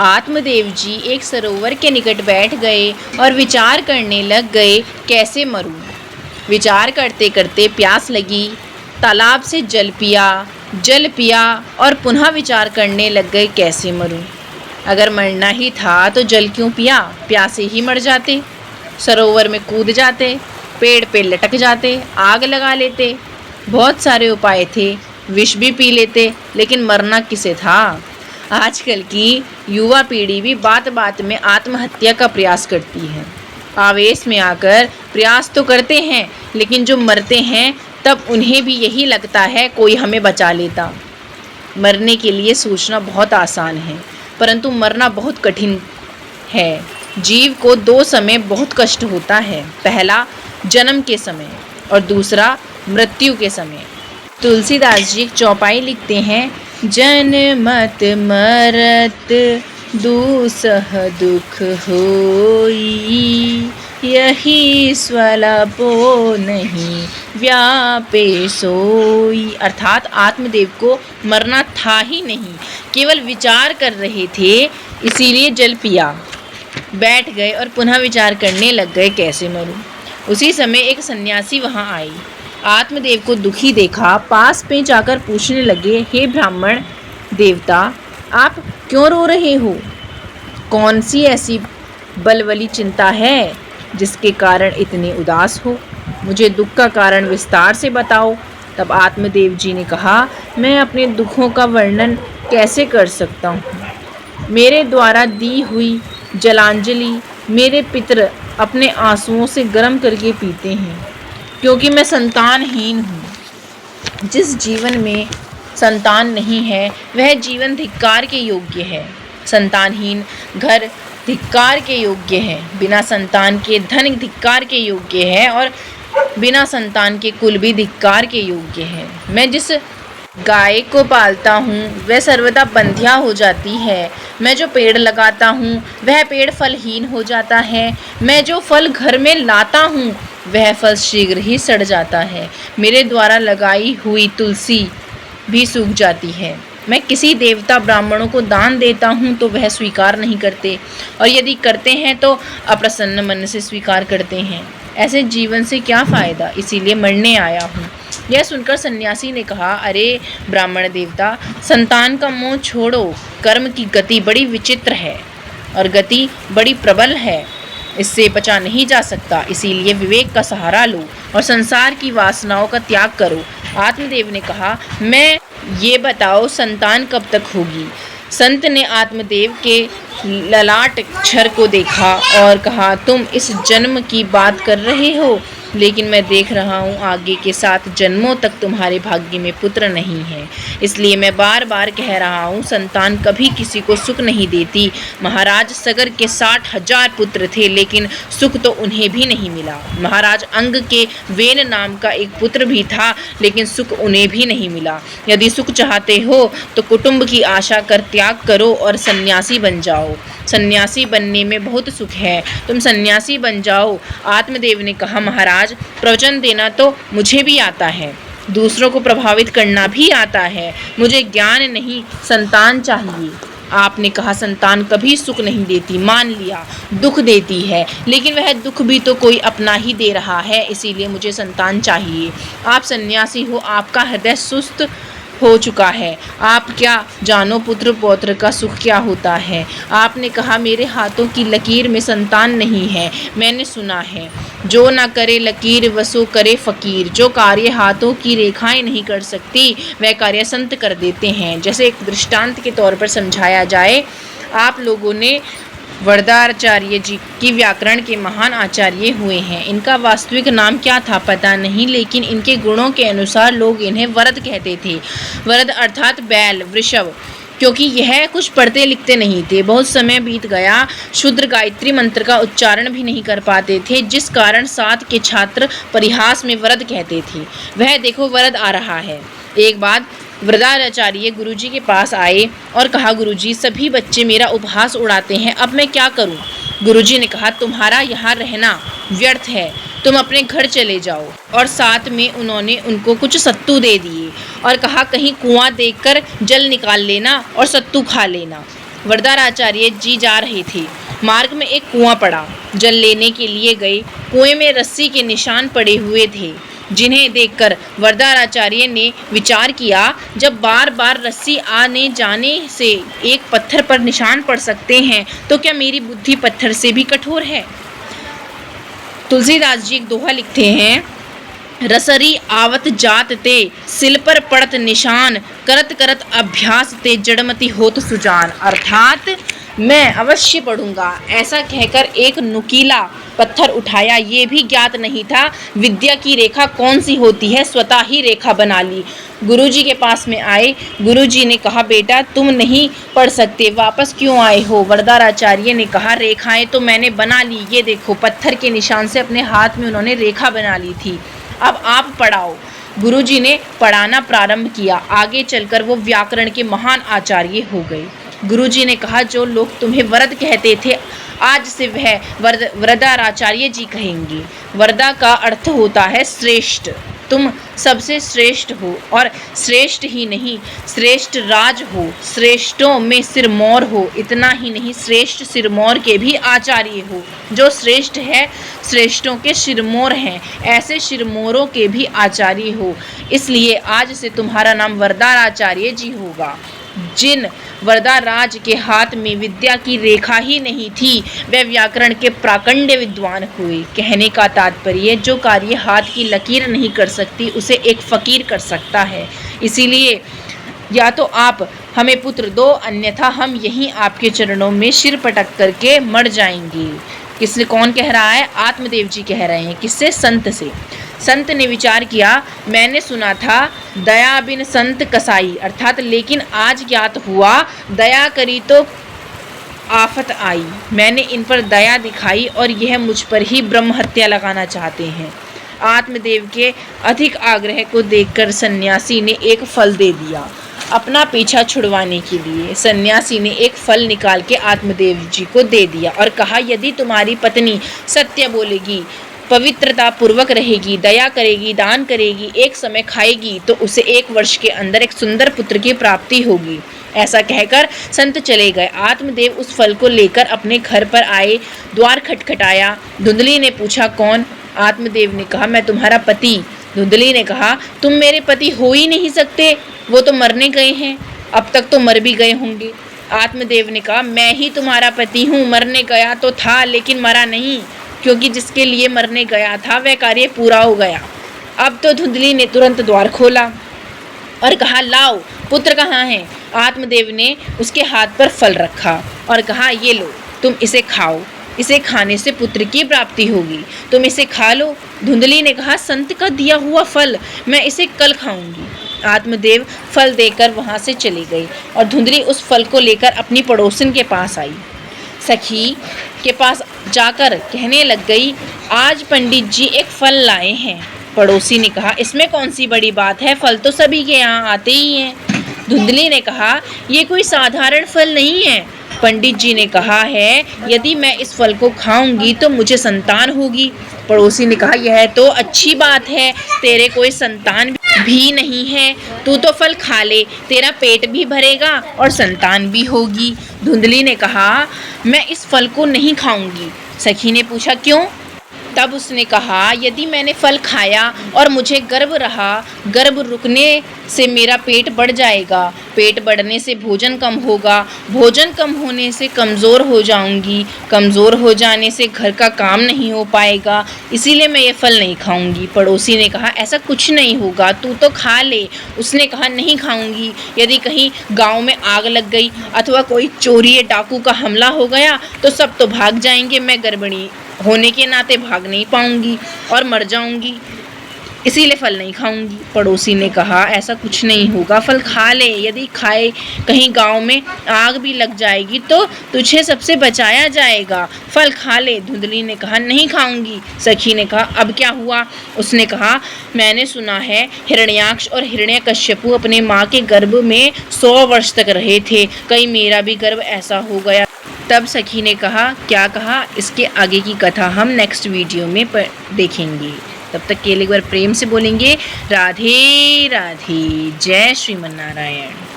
आत्मदेव जी एक सरोवर के निकट बैठ गए और विचार करने लग गए, कैसे मरूं। विचार करते करते प्यास लगी, तालाब से जल पिया और पुनः विचार करने लग गए, कैसे मरूं। अगर मरना ही था तो जल क्यों पिया, प्यासे ही मर जाते। सरोवर में कूद जाते, पेड़ पे लटक जाते, आग लगा लेते। बहुत सारे उपाय थे, विष भी पी लेते, लेकिन मरना किसे था। आजकल की युवा पीढ़ी भी बात बात में आत्महत्या का प्रयास करती है। आवेश में आकर प्रयास तो करते हैं, लेकिन जो मरते हैं तब उन्हें भी यही लगता है कोई हमें बचा लेता। मरने के लिए सोचना बहुत आसान है, परंतु मरना बहुत कठिन है। जीव को दो समय बहुत कष्ट होता है, पहला जन्म के समय और दूसरा मृत्यु के समय। तुलसीदास जी चौपाई लिखते हैं, जनमत मरत दूसह दुख होई, यही स्वल्पो नहीं व्यापे सोई। अर्थात आत्मदेव को मरना था ही नहीं, केवल विचार कर रहे थे, इसीलिए जल पिया, बैठ गए और पुनः विचार करने लग गए, कैसे मरूं। उसी समय एक सन्यासी वहां आई। आत्मदेव को दुखी देखा, पास में जाकर पूछने लगे, हे ब्राह्मण देवता, आप क्यों रो रहे हो। कौन सी ऐसी बलवली चिंता है जिसके कारण इतने उदास हो। मुझे दुख का कारण विस्तार से बताओ। तब आत्मदेव जी ने कहा, मैं अपने दुखों का वर्णन कैसे कर सकता हूँ। मेरे द्वारा दी हुई जलांजलि मेरे पितर अपने आंसुओं से गर्म करके पीते हैं, क्योंकि मैं संतानहीन हूँ। जिस जीवन में संतान नहीं है वह जीवन धिक्कार के योग्य है। संतानहीन घर धिक्कार के योग्य है, बिना संतान के धन धिक्कार के योग्य है और बिना संतान के कुल भी धिक्कार के योग्य है। मैं जिस गाय को पालता हूँ वह सर्वदा बंध्या हो जाती है। मैं जो पेड़ लगाता हूँ वह पेड़ फलहीन हो जाता है। मैं जो फल घर में लाता हूँ वह फल शीघ्र ही सड़ जाता है। मेरे द्वारा लगाई हुई तुलसी भी सूख जाती है। मैं किसी देवता ब्राह्मणों को दान देता हूँ तो वह स्वीकार नहीं करते, और यदि करते हैं तो अप्रसन्न मन से स्वीकार करते हैं। ऐसे जीवन से क्या फ़ायदा, इसीलिए मरने आया हूँ। यह सुनकर सन्यासी ने कहा, अरे ब्राह्मण देवता, संतान का मोह छोड़ो। कर्म की गति बड़ी विचित्र है और गति बड़ी प्रबल है, इससे बचा नहीं जा सकता। इसीलिए विवेक का सहारा लो और संसार की वासनाओं का त्याग करो। आत्मदेव ने कहा, मैं ये बताओ संतान कब तक होगी। संत ने आत्मदेव के ललाट क्षर को देखा और कहा, तुम इस जन्म की बात कर रहे हो, लेकिन मैं देख रहा हूँ आगे के 7 जन्मों तक तुम्हारे भाग्य में पुत्र नहीं है। इसलिए मैं बार बार कह रहा हूँ, संतान कभी किसी को सुख नहीं देती। महाराज सगर के 60,000 पुत्र थे, लेकिन सुख तो उन्हें भी नहीं मिला। महाराज अंग के वेन नाम का एक पुत्र भी था, लेकिन सुख उन्हें भी नहीं मिला। यदि सुख चाहते हो तो कुटुंब की आशा कर त्याग करो और सन्यासी बन जाओ। सन्यासी बनने में बहुत सुख है, तुम सन्यासी बन जाओ। आत्मदेव ने कहा, महाराज प्रवचन देना तो मुझे भी आता है, दूसरों को प्रभावित करना भी आता है, मुझे ज्ञान नहीं संतान चाहिए। आपने कहा संतान कभी सुख नहीं देती, मान लिया, दुख देती है, लेकिन वह दुख भी तो कोई अपना ही दे रहा है, इसीलिए मुझे संतान चाहिए। आप सन्यासी हो, आपका हृदय सुस्त हो चुका है, आप क्या जानो पुत्र पौत्र का सुख क्या होता है। आपने कहा मेरे हाथों की लकीर में संतान नहीं है। मैंने सुना है, जो ना करे लकीर वसो करे फ़कीर। जो कार्य हाथों की रेखाएं नहीं कर सकती वह कार्य संत कर देते हैं। जैसे एक दृष्टांत के तौर पर समझाया जाए, आप लोगों ने वरदाचार्य जी की व्याकरण के महान आचार्य हुए हैं। इनका वास्तविक नाम क्या था पता नहीं, लेकिन इनके गुणों के अनुसार लोग इन्हें वरद कहते थे। वरद अर्थात बैल, वृषभ, क्योंकि यह कुछ पढ़ते लिखते नहीं थे। बहुत समय बीत गया, शुद्र गायत्री मंत्र का उच्चारण भी नहीं कर पाते थे, जिस कारण 7 के छात्र परिहास में वरद कहते थे। वह देखो वरद आ रहा है। एक बार वरदाचार्य गुरुजी के पास आए और कहा, गुरुजी सभी बच्चे मेरा उपहास उड़ाते हैं, अब मैं क्या करूं। गुरुजी ने कहा, तुम्हारा यहाँ रहना व्यर्थ है, तुम अपने घर चले जाओ। और साथ में उन्होंने उनको कुछ सत्तू दे दिए और कहा, कहीं कुआं देखकर जल निकाल लेना और सत्तू खा लेना। वरदाचार्य जी जा रहे थे। मार्ग में एक कुआं पड़ा। जल लेने के लिए गए। कुएं में रस्सी के निशान पड़े हुए थे, जिन्हें देखकर वरदाचार्य ने विचार किया, जब बार बार रस्सी आने जाने से एक पत्थर पर निशान पड़ सकते हैं, तो क्या मेरी बुद्धि पत्थर से भी कठोर है। तुलसीदास जी एक दोहा लिखते हैं, रसरी आवत जात ते सिल पर पड़त निशान, करत करत अभ्यास ते जड़मति होत सुजान। अर्थात मैं अवश्य पढ़ूंगा, ऐसा कहकर एक नुकीला पत्थर उठाया। ये भी ज्ञात नहीं था विद्या की रेखा कौन सी होती है, स्वतः ही रेखा बना ली। गुरुजी के पास में आए। गुरुजी ने कहा, बेटा तुम नहीं पढ़ सकते, वापस क्यों आए हो। वरदाचार्य ने कहा, रेखाएं तो मैंने बना ली, ये देखो। पत्थर के निशान से अपने हाथ में उन्होंने रेखा बना ली थी। अब आप पढ़ाओ। गुरुजी ने पढ़ाना प्रारंभ किया। आगे चलकर वो व्याकरण के महान आचार्य हो गए। गुरुजी ने कहा, जो लोग तुम्हें वरद कहते थे, आज से वह वरदाचार्य जी कहेंगे। वरदा का अर्थ होता है श्रेष्ठ। तुम सबसे श्रेष्ठ हो, और श्रेष्ठ ही नहीं, श्रेष्ठ राज हो, श्रेष्ठों में सिरमौर हो। इतना ही नहीं, श्रेष्ठ सिरमौर के भी आचार्य हो। जो श्रेष्ठ है, श्रेष्ठों के सिरमौर हैं, ऐसे सिरमौरों के भी आचार्य हो। इसलिए आज से तुम्हारा नाम वरदाचार्य जी होगा। जिन वरदाराज के हाथ में विद्या की रेखा ही नहीं थी, वे व्याकरण के प्राकंड्य विद्वान हुए। कहने का तात्पर्य, जो कार्य हाथ की लकीर नहीं कर सकती, उसे एक फकीर कर सकता है। इसीलिए या तो आप हमें पुत्र दो, अन्यथा हम यहीं आपके चरणों में सिर पटक करके मर जाएंगे। किसने, कौन कह रहा है? आत्मदेव जी कह रहे हैं। किससे? संत से। संत ने विचार किया, मैंने सुना था दया बिन संत कसाई, अर्थात लेकिन आज ज्ञात हुआ दया करी तो आफत आई। मैंने इन पर दया दिखाई और यह मुझ पर ही ब्रह्म हत्या लगाना चाहते हैं। आत्मदेव के अधिक आग्रह को देखकर सन्यासी ने एक फल दे दिया। अपना पीछा छुड़वाने के लिए सन्यासी ने एक फल निकाल के आत्मदेव जी को दे दिया और कहा, यदि तुम्हारी पत्नी सत्य बोलेगी, पवित्रता पूर्वक रहेगी, दया करेगी, दान करेगी, एक समय खाएगी, तो उसे 1 वर्ष के अंदर एक सुंदर पुत्र की प्राप्ति होगी। ऐसा कहकर संत चले गए। आत्मदेव उस फल को लेकर अपने घर पर आए। द्वार खटखटाया। धुंधली ने पूछा, कौन? आत्मदेव ने कहा, मैं तुम्हारा पति। धुंधली ने कहा, तुम मेरे पति हो ही नहीं सकते, वो तो मरने गए हैं। अब तक तो मर भी गए होंगे। आत्मदेव ने कहा, मैं ही तुम्हारा पति हूँ। मरने गया तो था, लेकिन मरा नहीं, क्योंकि जिसके लिए मरने गया था वह कार्य पूरा हो गया। अब तो धुंधली ने तुरंत द्वार खोला और कहा, लाओ, पुत्र कहाँ है? आत्मदेव ने उसके हाथ पर फल रखा और कहा, ये लो, तुम इसे खाओ, इसे खाने से पुत्र की प्राप्ति होगी, तुम इसे खा लो। धुंधली ने कहा, संत का दिया हुआ फल, मैं इसे कल खाऊंगी। आत्मदेव फल देकर वहाँ से चले गए और धुंधली उस फल को लेकर अपनी पड़ोसिन के पास आई। सखी के पास जाकर कहने लग गई, आज पंडित जी एक फल लाए हैं। पड़ोसी ने कहा, इसमें कौन सी बड़ी बात है, फल तो सभी के यहाँ आते ही हैं। धुंधली ने कहा, ये कोई साधारण फल नहीं है। पंडित जी ने कहा है, यदि मैं इस फल को खाऊंगी तो मुझे संतान होगी। पड़ोसी ने कहा, यह तो अच्छी बात है, तेरे कोई संतान भी नहीं है, तू तो फल खा ले, तेरा पेट भी भरेगा और संतान भी होगी। धुंधली ने कहा, मैं इस फल को नहीं खाऊंगी। सखी ने पूछा, क्यों? तब उसने कहा, यदि मैंने फल खाया और मुझे गर्भ रहा, गर्भ रुकने से मेरा पेट बढ़ जाएगा, पेट बढ़ने से भोजन कम होगा, भोजन कम होने से कमज़ोर हो जाऊंगी, कमज़ोर हो जाने से घर का काम नहीं हो पाएगा, इसीलिए मैं ये फल नहीं खाऊंगी। पड़ोसी ने कहा, ऐसा कुछ नहीं होगा, तू तो खा ले। उसने कहा, नहीं खाऊंगी, यदि कहीं गांव में आग लग गई अथवा कोई चोरी या डाकू का हमला हो गया तो सब तो भाग जाएंगे, मैं गर्भिणी होने के नाते भाग नहीं पाऊंगी और मर जाऊंगी, इसीलिए फल नहीं खाऊंगी। पड़ोसी ने कहा, ऐसा कुछ नहीं होगा, फल खा ले, यदि खाए कहीं गांव में आग भी लग जाएगी तो तुझे सबसे बचाया जाएगा, फल खा ले। धुंधली ने कहा, नहीं खाऊंगी। सखी ने कहा, अब क्या हुआ? उसने कहा, मैंने सुना है हिरण्याक्ष और हिरण्यकश्यपु अपने माँ के गर्भ में 100 वर्ष तक रहे थे, कहीं मेरा भी गर्भ ऐसा हो गया। तब सखी ने कहा, क्या कहा? इसके आगे की कथा हम नेक्स्ट वीडियो में देखेंगे। तब तक के लिए एक बार प्रेम से बोलेंगे, राधे राधे, जय श्रीमन नारायण।